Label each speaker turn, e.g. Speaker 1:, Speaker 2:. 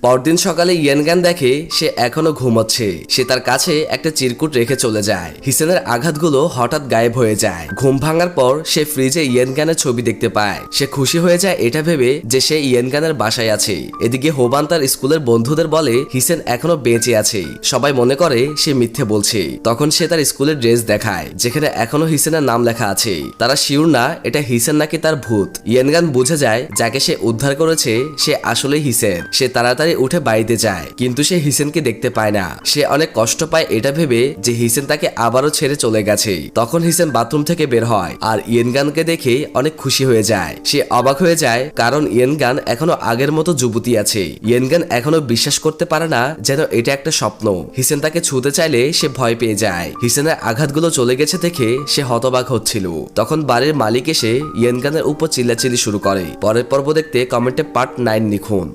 Speaker 1: পরদিন সকালে ইয়েনগান দেখে সে এখনো ঘুমোচ্ছে। সে তার কাছে একটা চিরকুট রেখে চলে যায়। হিসেনের আঘাতগুলো হঠাৎ গায়েব হয়ে যায়। ঘুম ভাঙার পর সে ফ্রিজে ইয়েনগানের ছবি দেখতে পায়। সে খুশি হয়ে যায় এটা ভেবে যে সে ইয়েনগানের বাসায় আছে। এদিকে হোবান তার স্কুলের বন্ধুদের বলে হিসেন এখনো বেঁচে আছে। সবাই মনে করে সে মিথ্যে বলছে। তখন সে তার স্কুলের ড্রেস দেখায় যেখানে এখনো হিসেনের নাম লেখা আছে। তারা শিওর না এটা হিসেন নাকি তার ভূত। ইয়েনগান বুঝে যায় যাকে সে উদ্ধার করেছে সে আসলে হিসেন। সে তাড়াতাড়ি উঠে বাড়িতে যায়, কিন্তু সে হিসেনকে দেখতে পায় না। সে অনেক কষ্ট পায় এটা ভেবে যে হিসেন তাকে আবারও ছেড়ে চলে গেছে। তখন হিসেন বাথরুম থেকে বের হয় আর ইয়েনগানকে দেখে অনেক খুশি হয়ে যায়। সে অবাক হয়ে যায় কারণ ইয়েনগান এখনো আগের মতো যুবতী আছে। ইয়েনগান এখনো বিশ্বাস করতে পারে না যেন এটা একটা স্বপ্ন। হিসেন তাকে ছুঁতে চাইলে সে ভয় পেয়ে যায়। হিসেনের আঘাতগুলো চলে গেছে দেখে সে হতবাক হচ্ছিল। তখন বাড়ির মালিক এসে ইয়েনগানের উপর চিল্লাচিল্লি শুরু করে। পরের পর্ব দেখতে কমেন্টে পার্ট 9 লিখুন।